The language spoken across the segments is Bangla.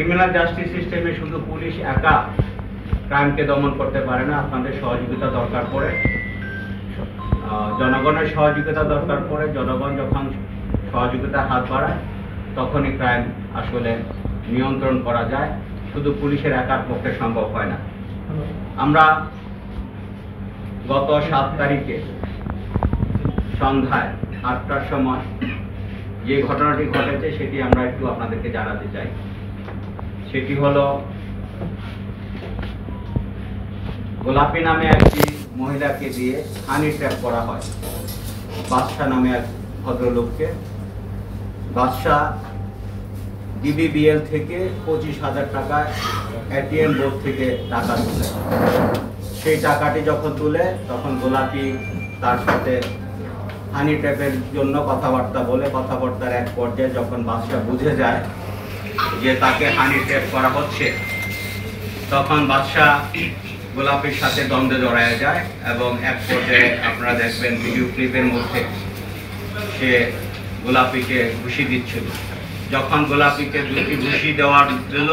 ক্রিমিনাল জাস্টিস সিস্টেমে শুধু পুলিশ একা ক্রাইমকে দমন করতে পারে না, আপনাদের সহযোগিতা দরকার পড়ে, জনগণের সহযোগিতা দরকার পড়ে। জনগণ যখন সহযোগিতার হাত বাড়ায় তখনই ক্রাইম আসলে নিয়ন্ত্রণ করা যায়, শুধু পুলিশের একার পক্ষে সম্ভব হয় না। আমরা গত 7 তারিখে সন্ধ্যায় 8টার সময় যে ঘটনাটি ঘটেছে সেটি আমরা একটু আপনাদেরকে জানাতে চাই। সেটি হলো গোলাপী নামে একটি মহিলাকে দিয়ে হানি ট্র্যাপ করা হয় বাদশা নামে এক ভদ্রলোককে। বাদশা DBBL থেকে 25,000 টাকা ATM বোর্ড থেকে টাকা তুলে। সেই টাকাটি যখন তুলে তখন গোলাপী তার সাথে হানি ট্র্যাপের জন্য কথাবার্তা বলে, কথাবার্তার এক পর্যায়ে যখন বাদশা বুঝে যায় যে তাকে হানি ট্র্যাপ করা হচ্ছে, তখন বাদশা গোলাপীর সাথে দ্বন্দ্বে জড়ায় যায় এবং এক পর্যায়ে আপনারা দেখবেন ভিডিও ক্লিপের মধ্যে সে গোলাপীকে ঘুষি দিচ্ছিল। যখন গোলাপীকে ঘুষি দেওয়ার দিল,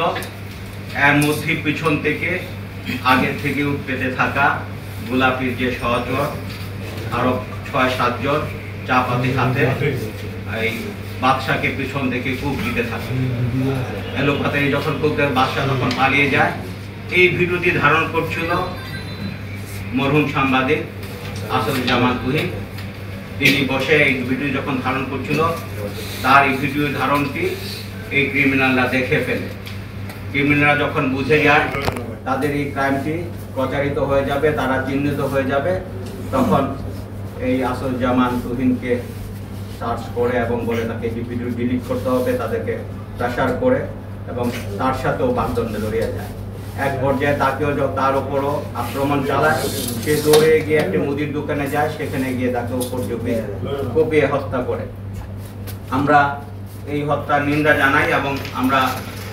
এর মধ্যে পিছন থেকে আগের থেকে পেতে থাকা গোলাপীর যে সহচর আরো 6-7 জন চাপাতি হাতে এই বাদশাকে পিছন থেকে কূপ দিতে থাকে। এলোপাতে যখন কূপ দেয় বাদশা তখন পালিয়ে যায়। এই ভিডিওটি ধারণ করছিল মরহুম সাংবাদিক আসদুজ্জামান তুহিন। তিনি বসে এই ভিডিও যখন ধারণ করছিল, তার এই ভিডিও ধারণটি এই ক্রিমিনালরা দেখে ফেলে। ক্রিমিনালরা যখন বুঝে যায় তাদের এই ক্রাইমটি প্রচারিত হয়ে যাবে, তারা চিহ্নিত হয়ে যাবে, তখন এই আসদুজ্জামান তুহিনকে সার্চ করে এবং বলে তাকে এই ভিডিও ডিলিট করতে হবে, তাদেরকে প্রেসার করে এবং তার সাথেও বাগদণ্ডে জড়িয়ে যায়। এক পর্যায়ে তাকেও তার উপরও আক্রমণ চালায়। সে দৌড়ে গিয়ে একটি মুদির দোকানে যায়, সেখানে গিয়ে তাকে উপর কুপিয়ে হত্যা করে। আমরা এই হত্যার নিন্দা জানাই এবং আমরা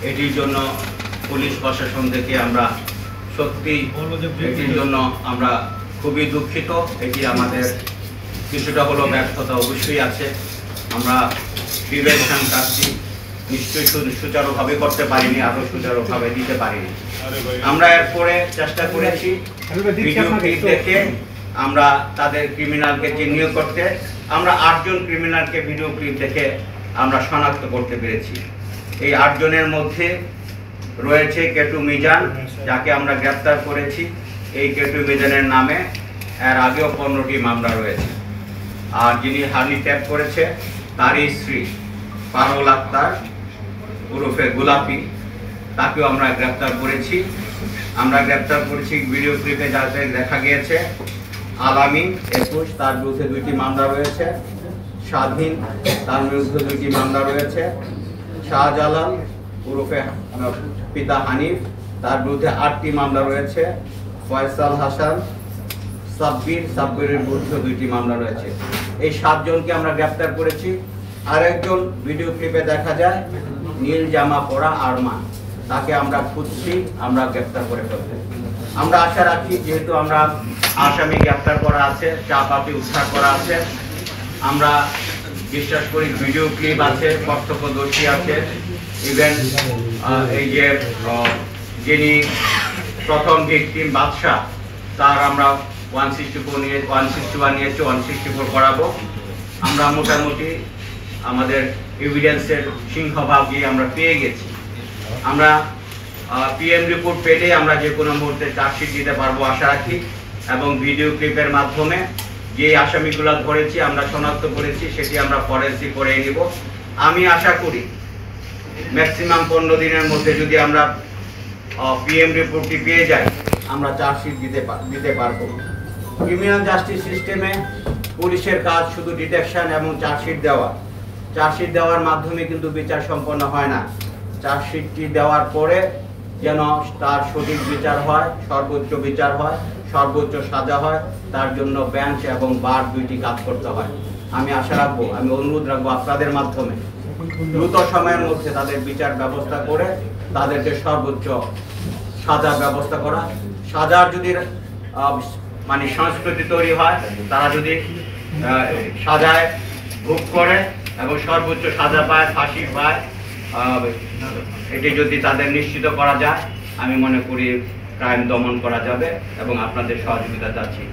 এটির জন্য পুলিশ প্রশাসন থেকে আমরা সত্যি এটির জন্য আমরা খুবই দুঃখিত। এটি আমাদের কিছুটা হলো ব্যর্থতা অবশ্যই আছে। আমরা প্রিভেনশন কাজটি নিশ্চয়ই সুচারুভাবে করতে পারিনি, আরো সুচারুভাবে দিতে পারিনি। আমরা এরপরে চেষ্টা করেছি ভিডিও ক্লিপ দেখে আমরা তাদের ক্রিমিনালকে চিহ্নিত করতে। আমরা 8 জন ক্রিমিনালকে ভিডিও ক্লিপ দেখে আমরা শনাক্ত করতে পেরেছি। এই 8 জনের মধ্যে রয়েছে কেটু মিজান, যাকে আমরা গ্রেফতার করেছি। এই কেটু মিজানের নামে এর আগেও 15টি মামলা রয়েছে। আর যিনি হানি ট্যাপ করেছে তারই স্ত্রী পারুল আক্তার ওরফে গোলাপী, তাকেও আমরা গ্রেফতার করেছি। আমরা গ্রেফতার করেছি ভিডিও ক্লিপে যাতে দেখা গিয়েছে আলামিন 21, তার বিরুদ্ধে 2টি মামলা রয়েছে। স্বাধীন, তার বিরুদ্ধে 2টি মামলা রয়েছে। শাহজালাল ওরফে পিতা হানিফ, তার বিরুদ্ধে 8টি মামলা রয়েছে। ফয়সাল হাসান সাব্বিরের বিরুদ্ধে 2টি মামলা রয়েছে। এই 7 জনকে আমরা গ্রেফতার করেছি। আরেকজন ভিডিও ক্লিপে দেখা যায় নীল জামা পরা আরমান, তাকে আমরা খুঁজছি, আমরা গ্রেফতার করে ফেলতে। আমরা আশা রাখি, যেহেতু আমরা আসামি গ্রেফতার করা আছে, চাপাতি উদ্ধার করা আছে, আমরা বিশ্বাস করি ভিডিও ক্লিপ আছে, প্রত্যক্ষদর্শী আছে, ইভেন এই যে যিনি প্রথম ভিকটিম বাদশা, তার আমরা 161 নিয়েছি, 164 করাবো। আমরা মোটামুটি আমাদের এভিডেন্সের সিংহভাগ গিয়ে আমরা পেয়ে গেছি। আমরা PM রিপোর্ট পেলে আমরা যে কোনো মুহূর্তে চার্জশিট দিতে পারবো আশা রাখি, এবং ভিডিও ক্লিপের মাধ্যমে যে আসামিগুলো ধরেছি, আমরা শনাক্ত করেছি, সেটি আমরা ফরেন্সিক করে নিব। আমি আশা করি ম্যাক্সিমাম 15 দিনের মধ্যে যদি আমরা PM রিপোর্টটি পেয়ে যাই, আমরা চার্জশিট দিতে পারবো। ক্রিমিনাল জাস্টিস সিস্টেমে পুলিশের কাজ শুধু ডিটেকশন এবং চার্জশিট দেওয়া। চার্জশিট দেওয়ার মাধ্যমে কিন্তু বিচার সম্পন্ন হয় না। চার্জশিটটি দেওয়ার পরে যেন তার সঠিক বিচার হয়, সর্বোচ্চ বিচার হয়, সর্বোচ্চ সাজা হয়, তার জন্য বেঞ্চ এবং বার 2টি কাজ করতে হয়। আমি আশা রাখবো, আমি অনুরোধ রাখবো আপনাদের মাধ্যমে দ্রুত সময়ের মধ্যে তাদের বিচার ব্যবস্থা করে তাদেরকে সর্বোচ্চ সাজার ব্যবস্থা করা। সাজার যদি মানে সংস্কৃতি তৈরি হয়, তারা যদি সাজায় ভোগ করে এবং সর্বোচ্চ সাজা পায়, ফাঁসি পায়, এটি যদি তাদের নিশ্চিত করা যায়, আমি মনে করি ক্রাইম দমন করা যাবে এবং আপনাদের সহযোগিতা চাচ্ছি।